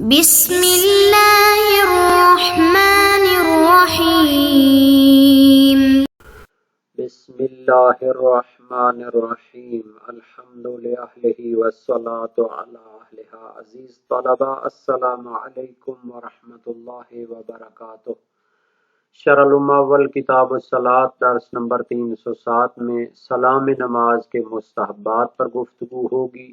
بسم اللہ الرحمن الرحیم بسم اللہ الرحمن الرحیم الحمد للہ والصلاة علی اہلہا۔ عزیز طلبہ، السلام علیکم ورحمۃ اللہ وبرکاتہ۔ شرح المعول کتاب الصلاۃ درس نمبر 307 میں سلام نماز کے مستحبات پر گفتگو ہوگی۔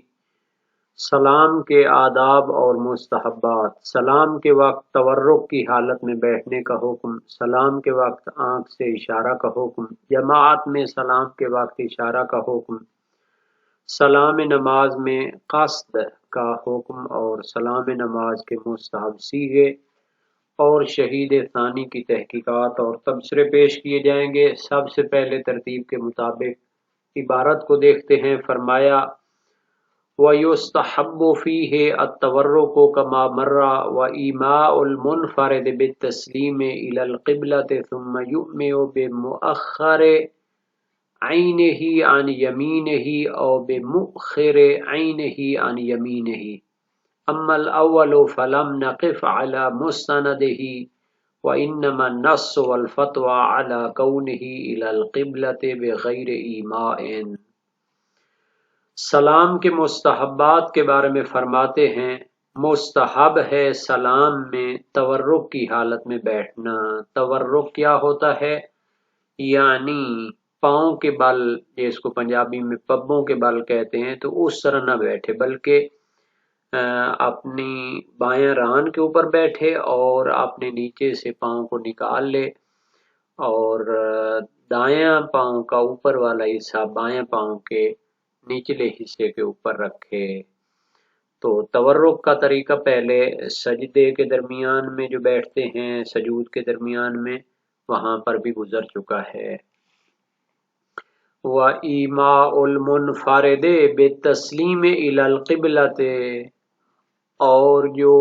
سلام کے آداب اور مستحبات۔ سلام کے وقت تورک کی حالت میں بیٹھنے کا حکم، سلام کے وقت آنکھ سے اشارہ کا حکم، جماعت میں سلام کے وقت اشارہ کا حکم، سلام نماز میں قصد کا حکم اور سلام نماز کے مستحب صیغے اور شہید ثانی کی تحقیقات اور تبصرے پیش کیے جائیں گے۔ سب سے پہلے ترتیب کے مطابق عبارت کو دیکھتے ہیں۔ فرمایا وَيُسْتَحَبُّ فِيهِ التَّوَرُّكُ كَمَا مَرَّ وَإِيمَاءُ الْمُنْفَرِدِ بِالتَّسْلِيمِ إِلَى الْقِبْلَةِ ثُمَّ يُؤْمِئُ بِمُؤَخَّرِ عَيْنِهِ عَنْ يَمِينِهِ أَوْ بِمُؤْخِرِ عَيْنِهِ عَنْ يَمِينِهِ أَمَّا الْأَوَّلُ فَلَمْ نَقِفْ عَلَى مُسْتَنَدِهِ وَإِنَّمَا النَّصُّ وَالْفَتْوَى عَلَى كَوْنِهِ إِلَى الْقِبْلَةِ بِغَيْرِ إِيمَاءٍ۔ سلام کے مستحبات کے بارے میں فرماتے ہیں، مستحب ہے سلام میں تورک کی حالت میں بیٹھنا۔ تورک کیا ہوتا ہے؟ یعنی پاؤں کے بل، جس کو پنجابی میں پبوں کے بل کہتے ہیں، تو اس طرح نہ بیٹھے، بلکہ اپنی بائیں ران کے اوپر بیٹھے اور اپنے نیچے سے پاؤں کو نکال لے اور دایاں پاؤں کا اوپر والا حصہ بائیں پاؤں کے نچلے حصے کے اوپر رکھے۔ تو تورک کا طریقہ پہلے سجدے کے درمیان میں جو بیٹھتے ہیں، سجود کے درمیان میں، وہاں پر بھی گزر چکا ہے۔ وَإِيمَاءُ الْمُنْفَرِدِ بِالتَّسْلِيمِ إِلَى الْقِبْلَةِ، اور جو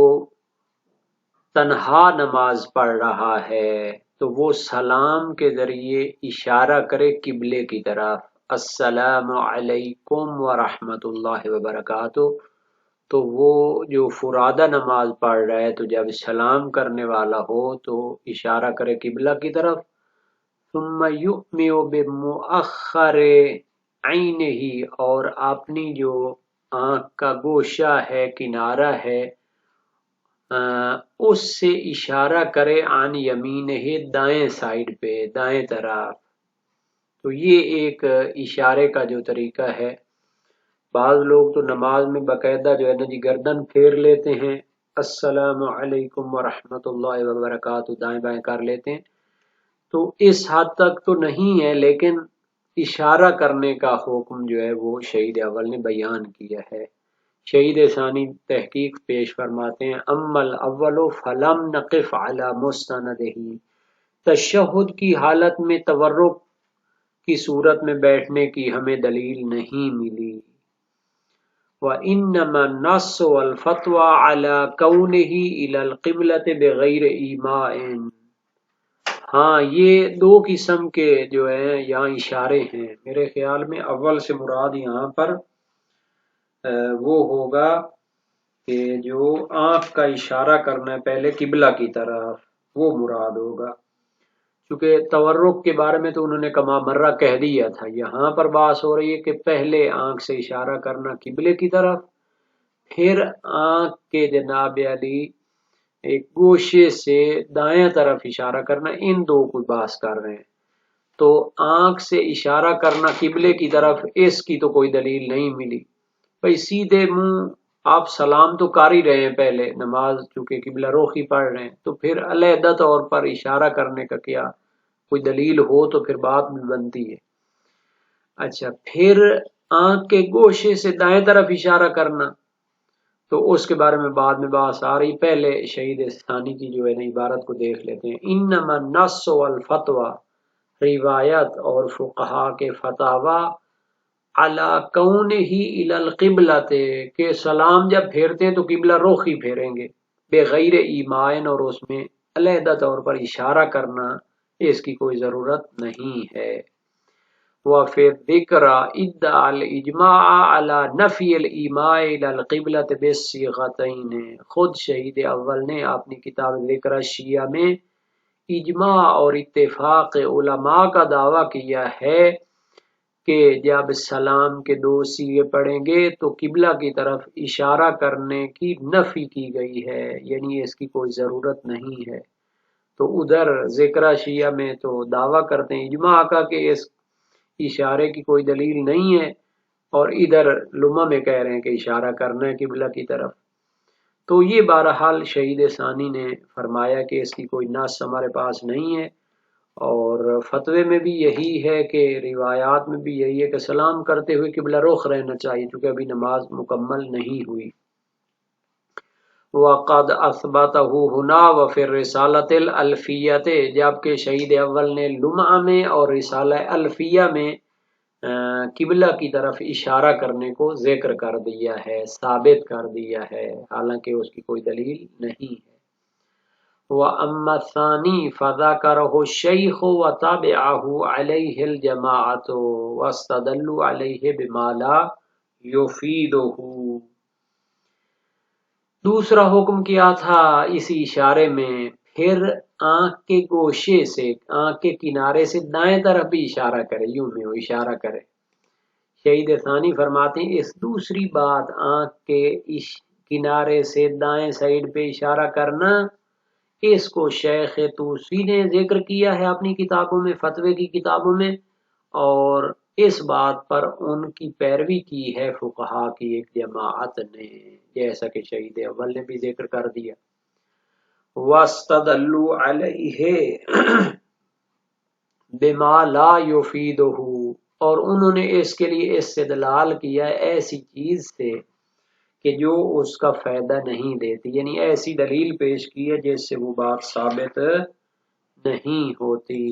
تنہا نماز پڑھ رہا ہے تو وہ سلام کے ذریعے اشارہ کرے قبلے کی طرف، السلام علیکم ورحمۃ اللہ وبرکاتہ۔ تو وہ جو فرادہ نماز پڑھ رہا ہے تو جب سلام کرنے والا ہو تو اشارہ کرے قبلہ کی طرف، ثم یؤمئ بمؤخر عینہ، اور اپنی جو آنکھ کا گوشہ ہے، کنارہ ہے، اس سے اشارہ کرے عن یمینہ، دائیں سائیڈ پہ، دائیں طرف۔ تو یہ ایک اشارے کا جو طریقہ ہے۔ بعض لوگ تو نماز میں باقاعدہ جو ہے نا جی گردن پھیر لیتے ہیں، السلام علیکم ورحمۃ اللہ وبرکاتہ، دائیں بائیں کر لیتے ہیں، تو اس حد تک تو نہیں ہے، لیکن اشارہ کرنے کا حکم جو ہے وہ شہید اول نے بیان کیا ہے۔ شہید ثانی تحقیق پیش فرماتے ہیں، اما الاول فلم نقف علی مستندہ، تشہد کی حالت میں تورک کی صورت میں بیٹھنے کی ہمیں دلیل نہیں ملی۔ وَإِنَّمَا النَّصُّ وَالْفَتْوَى عَلَى كَوْنِهِ إِلَى الْقِبْلَةِ بِغَيْرِ إِيمَاءٍ۔ ہاں، یہ دو قسم کے جو ہیں یہاں اشارے ہیں۔ میرے خیال میں اول سے مراد یہاں پر وہ ہوگا کہ جو آنکھ کا اشارہ کرنا ہے پہلے قبلہ کی طرف، وہ مراد ہوگا، کیونکہ تورک کے بارے میں تو انہوں نے کما مرہ کہہ دیا تھا۔ یہاں پر بات ہو رہی ہے کہ پہلے آنکھ سے اشارہ کرنا قبلے کی طرف، پھر آنکھ کے جناب علی ایک گوشے سے دائیں طرف اشارہ کرنا، ان دو کو بحث کر رہے ہیں۔ تو آنکھ سے اشارہ کرنا قبلے کی طرف، اس کی تو کوئی دلیل نہیں ملی۔ بھئی سیدھے منہ آپ سلام تو کر ہی رہے ہیں، پہلے نماز چونکہ قبلہ رخی پڑھ رہے ہیں، تو پھر علیحدہ طور پر اشارہ کرنے کا کیا کوئی دلیل ہو تو پھر بات بھی بنتی ہے۔ اچھا، پھر آنکھ کے گوشے سے دائیں طرف اشارہ کرنا، تو اس کے بارے میں بعد میں بات آ رہی، پہلے شہید ثانی کی جو ہے نا عبارت کو دیکھ لیتے ہیں۔ انما النص والفتوى، روایت اور فقہا کے فتاوی، علی کونہ الی القبلۃ، کہ سلام جب پھیرتے ہیں تو قبلہ رخ ہی پھیریں گے، بغیر ایمائن، اور اس میں علیحدہ طور پر اشارہ کرنا اس کی کوئی ضرورت نہیں ہے۔ وفي الذکر ادعا الاجماع على نفی الایماء الى القبلۃ بالصیغتین، خود شہید اول نے اپنی کتاب ذکر شیعہ میں اجماع اور اتفاق علماء کا دعویٰ کیا ہے کہ جب سلام کے دو سیغے پڑھیں گے تو قبلہ کی طرف اشارہ کرنے کی نفی کی گئی ہے، یعنی اس کی کوئی ضرورت نہیں ہے۔ تو ادھر ذکر شیعہ میں تو دعویٰ کرتے ہیں اجماع کا کہ اس اشارے کی کوئی دلیل نہیں ہے، اور ادھر لمہ میں کہہ رہے ہیں کہ اشارہ کرنا ہے قبلہ کی طرف۔ تو یہ بہرحال شہید ثانی نے فرمایا کہ اس کی کوئی نص ہمارے پاس نہیں ہے، اور فتوے میں بھی یہی ہے کہ روایات میں بھی یہی ہے کہ سلام کرتے ہوئے قبلہ رخ رہنا چاہیے، چونکہ ابھی نماز مکمل نہیں ہوئی۔ وقد اثبته هنا وفي الرسالة الالفیہ، جبکہ شہید اول نے لمعہ میں اور رسالہ الفیہ میں قبلہ کی طرف اشارہ کرنے کو ذکر کر دیا ہے، ثابت کر دیا ہے، حالانکہ اس کی کوئی دلیل نہیں ہے۔ وَأَمَّا الثَّانِي فَذَكَرَهُ الشَّيْخُ وَتَابَعَهُ عَلَيْهِ الْجَمَاعَةُ وَاسْتَدَلُّوا عَلَيْهِ بِمَا لَا يُفِيدُهُ۔ دوسرا حکم کیا تھا اس اشارے میں، پھر آنکھ کے گوشے سے، آنکھ کے کنارے سے دائیں طرف بھی اشارہ کرے، یوں میں وہ اشارہ کرے۔ شہید ثانی فرماتے ہیں اس دوسری بات، آنکھ کے کنارے سے دائیں سائیڈ پہ اشارہ کرنا، اس کو شیخ طوسی نے ذکر کیا ہے اپنی کتابوں میں، فتوے کی کتابوں میں، اور اس بات پر ان کی پیروی کی ہے فقہا کی ایک جماعت نے، جیسا کہ شہید اول نے بھی ذکر کر دیا۔ وَاسْتَدَلُّوا عَلَيْهِ بِمَا لَا يُفِيدُهُ، اور انہوں نے اس کے لیے استدلال کیا ایسی چیز سے کہ جو اس کا فائدہ نہیں دیتی، یعنی ایسی دلیل پیش کی ہے جس سے وہ بات ثابت نہیں ہوتی۔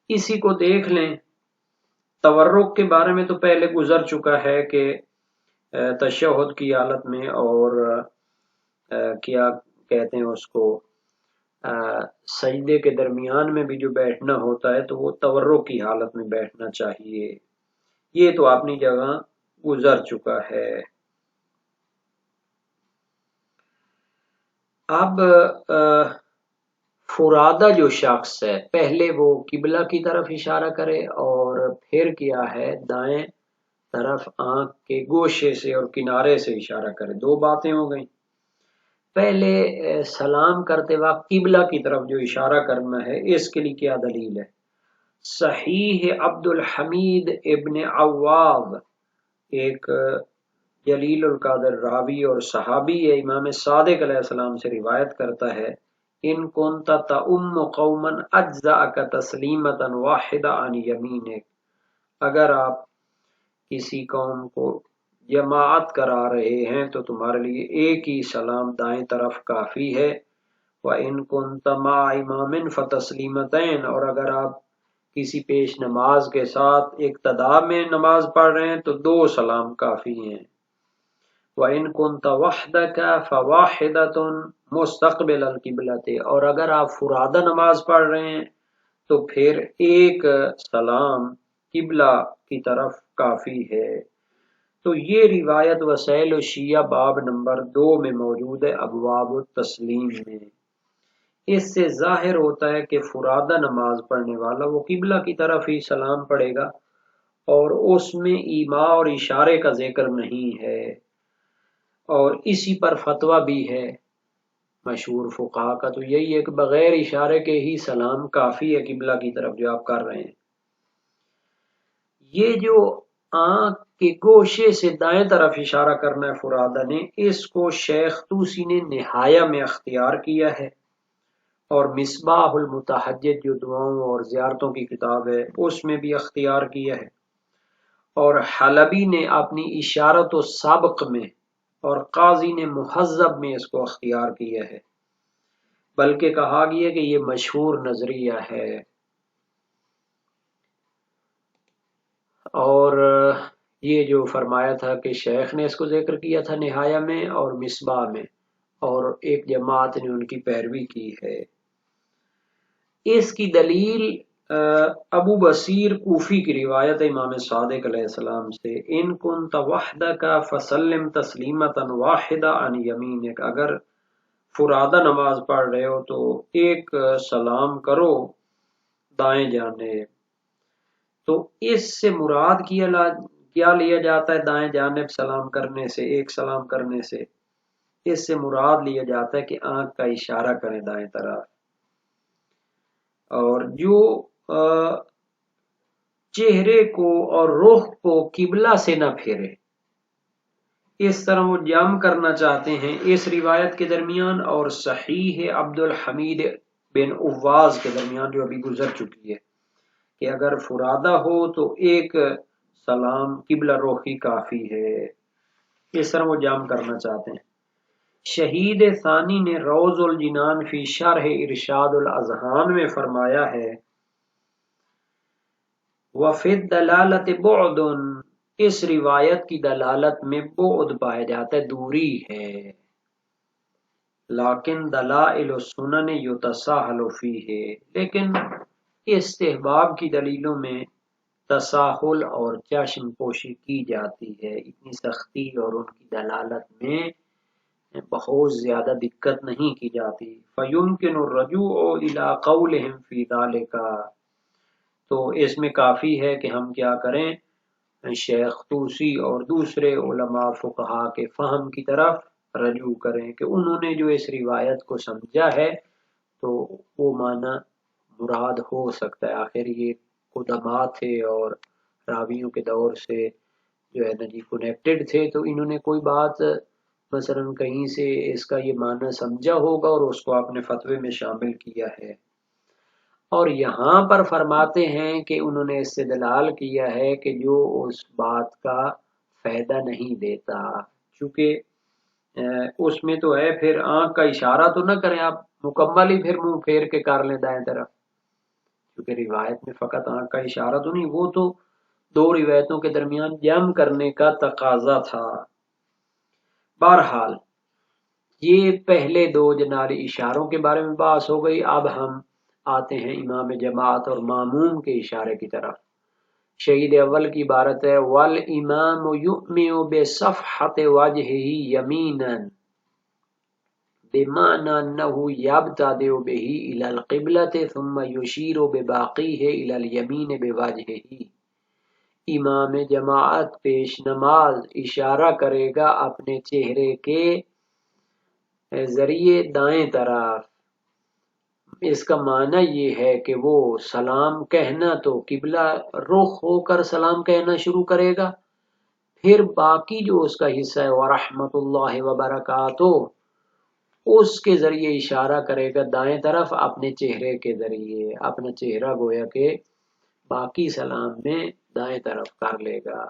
اسی کو دیکھ لیں، تورک کے بارے میں تو پہلے گزر چکا ہے کہ تشہد کی حالت میں اور کیا کہتے ہیں اس کو، سجدے کے درمیان میں بھی جو بیٹھنا ہوتا ہے تو وہ تورک کی حالت میں بیٹھنا چاہیے، یہ تو اپنی جگہ گزر چکا ہے۔ اب فرادہ جو شخص ہے، پہلے وہ قبلہ کی طرف اشارہ کرے اور پھر کیا ہے دائیں طرف آنکھ کے گوشے سے اور کنارے سے اشارہ کرے، دو باتیں ہو گئیں۔ پہلے سلام کرتے وقت قبلہ کی طرف جو اشارہ کرنا ہے، اس کے لیے کیا دلیل ہے؟ صحیح عبد الحمید ابن عواد، ایک جلیل القدر راوی اور صحابی ہے، امام صادق علیہ السلام سے روایت کرتا ہے، ان کنت تؤم قوما اجزأک تسلیمۃ واحدہ عن یمینک، اگر آپ کسی قوم کو جماعت کرا رہے ہیں تو تمہارے لیے ایک ہی سلام دائیں طرف کافی ہے۔ وَإِن كُنْتَ مَعَ إِمَامٍ فَتَسْلِيمَتَيْنِ، اور اگر آپ کسی پیش نماز کے ساتھ اقتداء میں نماز پڑھ رہے ہیں تو دو سلام کافی ہیں۔ وَإِن كُنْتَ وَحْدَكَ فَوَاحِدَةٌ مُسْتَقْبِلَ الْقِبْلَةِ، اور اگر آپ فرادہ نماز پڑھ رہے ہیں تو پھر ایک سلام قبلہ کی طرف کافی ہے۔ تو یہ روایت وسائل الشیعہ باب نمبر 2 میں موجود ہے، ابواب التسلیم میں۔ اس سے ظاہر ہوتا ہے کہ فرادہ نماز پڑھنے والا وہ قبلہ کی طرف ہی سلام پڑھے گا، اور اس میں ایما اور اشارے کا ذکر نہیں ہے، اور اسی پر فتویٰ بھی ہے مشہور فقہا کا، تو یہی ہے کہ بغیر اشارے کے ہی سلام کافی ہے قبلہ کی طرف جو آپ کر رہے ہیں۔ یہ جو آنکھ کے گوشے سے دائیں طرف اشارہ کرنا ہے فرادہ نے، اس کو شیخ طوسی نے نہایہ میں اختیار کیا ہے، اور مصباح المتحجج جو دعاؤں اور زیارتوں کی کتاب ہے اس میں بھی اختیار کیا ہے، اور حلبی نے اپنی اشارت و سابق میں، اور قاضی نے مہذب میں اس کو اختیار کیا ہے، بلکہ کہا گیا کہ یہ مشہور نظریہ ہے۔ اور یہ جو فرمایا تھا کہ شیخ نے اس کو ذکر کیا تھا نہایہ میں اور مصباح میں، اور ایک جماعت نے ان کی پیروی کی ہے۔ اس کی دلیل ابو بصیر کوفی کی روایت امام صادق علیہ السلام سے، ان کنت وحدک فسلم تسلیمتا واحدہ عن یمینک، اگر فرادہ نماز پڑھ رہے ہو تو ایک سلام کرو دائیں جانب۔ تو اس سے مراد کیا لیا جاتا ہے دائیں جانب سلام کرنے سے، ایک سلام کرنے سے؟ اس سے مراد لیا جاتا ہے کہ آنکھ کا اشارہ کریں دائیں طرف، اور جو چہرے کو اور رخ کو قبلہ سے نہ پھیرے، اس طرح وہ جمع کرنا چاہتے ہیں اس روایت کے درمیان اور صحیح عبد الحمید بن اواز کے درمیان جو ابھی گزر چکی ہے، کہ اگر فرادہ ہو تو ایک سلام قبلہ رخی کافی ہے، اس طرح وہ جمع کرنا چاہتے ہیں۔ شہید ثانی نے روض الجنان فی شرح ارشاد الاذہان میں فرمایا ہے، وفی الدلالت بعد، اس روایت کی دلالت میں بعد پایا جاتا ہے، دوری ہے، لیکن دلائل السنن یتساہل فیہ، لیکن استحباب کی دلیلوں میں تساہل اور چشم پوشی کی جاتی ہے، اتنی سختی اور ان کی دلالت میں بہت زیادہ دقت نہیں کی جاتی۔ فَيُمْكِنُ الرُّجُوعُ إِلَىٰ قَوْلِهِمْ فِي ذَلِكَ، تو اس میں کافی ہے کہ ہم کیا کریں، شیخ طوسی اور دوسرے علماء فقہا کے فہم کی طرف رجوع کریں کہ انہوں نے جو اس روایت کو سمجھا ہے تو وہ معنی مراد ہو سکتا ہے، آخر یہ قدماء تھے اور راویوں کے دور سے جو ہے نا جی کنیکٹڈ تھے، تو انہوں نے کوئی بات مثلا کہیں سے اس کا یہ معنی سمجھا ہوگا اور اس کو اپنے فتوے میں شامل کیا ہے، اور یہاں پر فرماتے ہیں کہ انہوں نے استدلال کیا ہے کہ جو اس بات کا فائدہ نہیں دیتا، چونکہ اس میں تو ہے پھر آنکھ کا اشارہ تو نہ کریں آپ مکمل ہی پھر منہ پھیر کے کر لیں دائیں طرف، کیونکہ روایت میں فقط آنکھ کا اشارہ تو نہیں، وہ تو دو روایتوں کے درمیان جمع کرنے کا تقاضا تھا۔ بہرحال یہ پہلے دو جناری اشاروں کے بارے میں بحث ہو گئی، اب ہم آتے ہیں امام جماعت اور ماموم کے اشارے کی طرف۔ شہید اول کی عبارت ہے، وَالْإِمَامُ يُؤْمِعُ بِصَفْحَةِ وَجْهِهِ يَمِينًا بِمَعْنَى أَنَّهُ يَبْتَدِئُ بِهِ إِلَى الْقِبْلَةِ ثُمَّ يُشِيرُ بِبَاقِيهِ إِلَى الْيَمِينِ بِوَجْهِهِ، امام جماعت پیش نماز اشارہ کرے گا اپنے چہرے کے ذریعے دائیں طرف، اس کا معنی یہ ہے کہ وہ سلام کہنا تو قبلہ رخ ہو کر سلام کہنا شروع کرے گا، پھر باقی جو اس کا حصہ ہے وَرَحْمَةُ اللَّهِ وَبَرَكَاتُهُ، اس کے ذریعے اشارہ کرے گا دائیں طرف اپنے چہرے کے ذریعے، اپنا چہرہ گویا کہ باقی سلام میں دائیں طرف کر لے گا،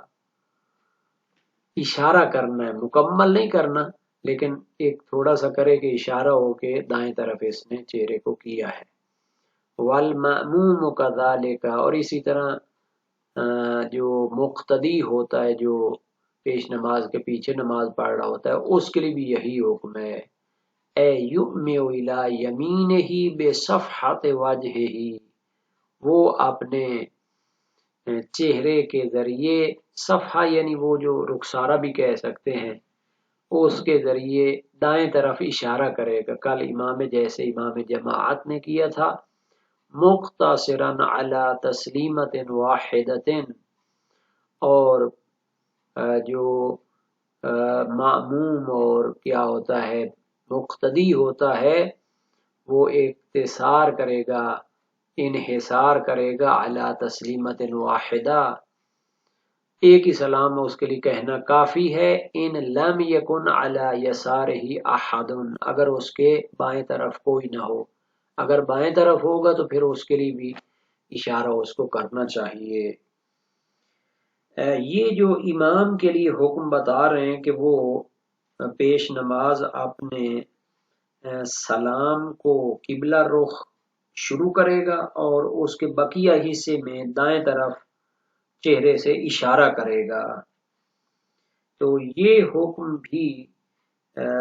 اشارہ کرنا ہے، مکمل نہیں کرنا، لیکن ایک تھوڑا سا کرے کہ اشارہ ہو کے دائیں طرف اس نے چہرے کو کیا ہے۔ والمأموم کذالک، اور اسی طرح جو مقتدی ہوتا ہے، جو پیش نماز کے پیچھے نماز پڑھ رہا ہوتا ہے، اس کے لیے بھی یہی حکم ہے، اے یؤمع الی یمینہ بصفحۃ وجہہ، وہ اپنے چہرے کے ذریعے، صفحہ یعنی وہ جو رخسارہ بھی کہہ سکتے ہیں، اس کے ذریعے دائیں طرف اشارہ کرے گا، کل جیسے امام جماعت نے کیا تھا، مختصراً علی تسلیمۃ واحدۃ، اور جو معموم اور کیا ہوتا ہے مقتدی ہوتا ہے وہ اختصار کرے گا، انحصار کرے گا علی تسلیمۃ واحدہ، ایک ہی سلام اس کے لیے کہنا کافی ہے، ان لم یکن علی یسارہ احد، اگر اس کے بائیں طرف کوئی نہ ہو، اگر بائیں طرف ہوگا تو پھر اس کے لیے بھی اشارہ اس کو کرنا چاہیے۔ یہ جو امام کے لیے حکم بتا رہے ہیں کہ وہ پیش نماز اپنے سلام کو قبلہ رخ شروع کرے گا اور اس کے بقیہ حصے میں دائیں طرف چہرے سے اشارہ کرے گا، تو یہ حکم بھی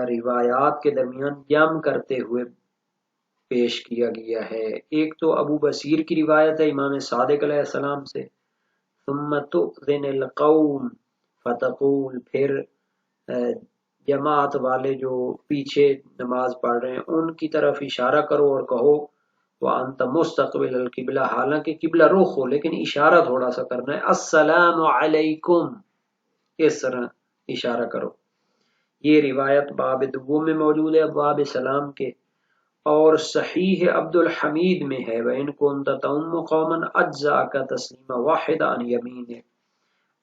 روایات کے درمیان جمع کرتے ہوئے پیش کیا گیا ہے۔ ایک تو ابو بصیر کی روایت ہے امام صادق علیہ السلام سے، ثم تؤذن القوم فتقول، پھر جماعت والے جو پیچھے نماز پڑھ رہے ہیں ان کی طرف اشارہ کرو اور کہو وانت مستقبل القبلہ، حالانکہ قبلہ رخ ہو لیکن اشارہ تھوڑا سا کرنا ہے، السلام علیکم، اس طرح اشارہ کرو۔ یہ روایت باب دوم میں موجود ہے، باب سلام کے، اور صحیح عبد الحمید میں ہے وَإِن كُنْتَ تَؤُمُّ قَوْمًا أَجْزَأَكَ تَسْلِيمًا وَاحِدًا عَنْ يَمِينِكَ،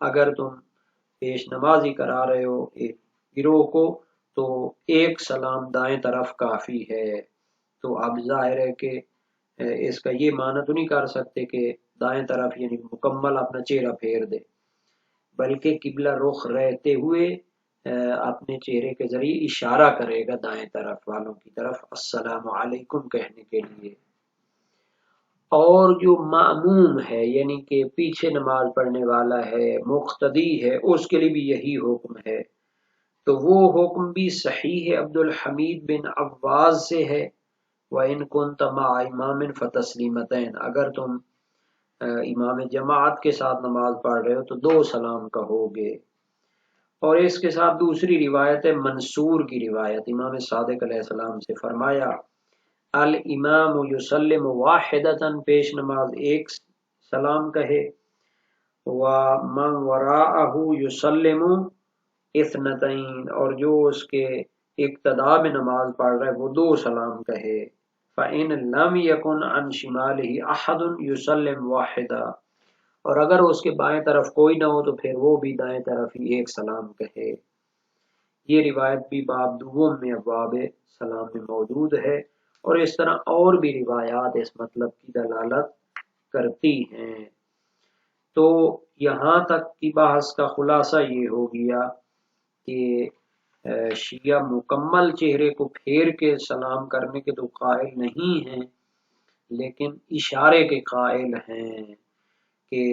اگر تم پیش نمازی کرا رہے ہو ایک گروہ کو تو ایک سلام دائیں طرف کافی ہے۔ تو اب ظاہر ہے کہ اس کا یہ معنی تو نہیں کر سکتے کہ دائیں طرف یعنی مکمل اپنا چہرہ پھیر دے، بلکہ قبلہ رخ رہتے ہوئے اپنے چہرے کے ذریعے اشارہ کرے گا دائیں طرف والوں کی طرف السلام علیکم کہنے کے لیے۔ اور جو معموم ہے یعنی کہ پیچھے نماز پڑھنے والا ہے، مقتدی ہے، اس کے لیے بھی یہی حکم ہے، تو وہ حکم بھی صحیح عبد الحمید بن عواز سے ہے، وَإِن كُنْتَ مَعَ إِمَامٍ فَتَسْلِيمَتَيْنِ، اگر تم امام جماعت کے ساتھ نماز پڑھ رہے ہو تو 2 سلام کہو گے۔ اور اس کے ساتھ دوسری روایت ہے منصور کی روایت، امام صادق علیہ السلام سے فرمایا الامام یسلم واحدتاً، پیش نماز ایک سلام کہے، ومن وراءہ یسلم اثنتین، اور جو اس کے اقتداء میں نماز پڑھ رہا ہے وہ 2 سلام کہے، فَإِن لَمْ يَكُنْ عَنْ شِمَالِهِ أَحَدٌ يُسَلِّمْ وَاحِدًا، اور اگر اس کے بائیں طرف کوئی نہ ہو تو پھر وہ بھی دائیں طرف ہی ایک سلام کہے۔ یہ روایت بھی باب دوم میں ابواب سلام میں موجود ہے، اور اس طرح اور بھی روایات اس مطلب کی دلالت کرتی ہیں۔ تو یہاں تک کی بحث کا خلاصہ یہ ہو گیا کہ شیعہ مکمل چہرے کو پھیر کے سلام کرنے کے تو قائل نہیں ہیں، لیکن اشارے کے قائل ہیں کہ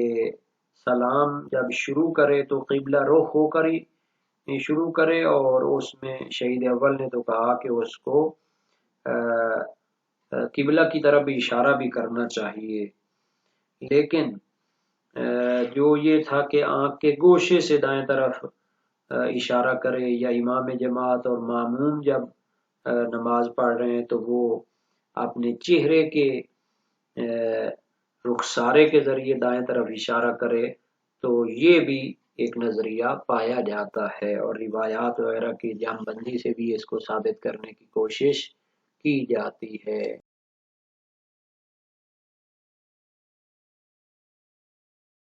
سلام جب شروع کرے تو قبلہ رخ ہو کر ہی شروع کرے، اور اس میں شہید اول نے تو کہا کہ اس کو قبلہ کی طرف بھی اشارہ بھی کرنا چاہیے، لیکن جو یہ تھا کہ آنکھ کے گوشے سے دائیں طرف اشارہ کرے، یا امام جماعت اور ماموم جب نماز پڑھ رہے ہیں تو وہ اپنے چہرے کے رخسارے کے ذریعے دائیں طرف اشارہ کرے، تو یہ بھی ایک نظریہ پایا جاتا ہے، اور روایات وغیرہ کی جام بندی سے بھی اس کو ثابت کرنے کی کوشش کی جاتی ہے۔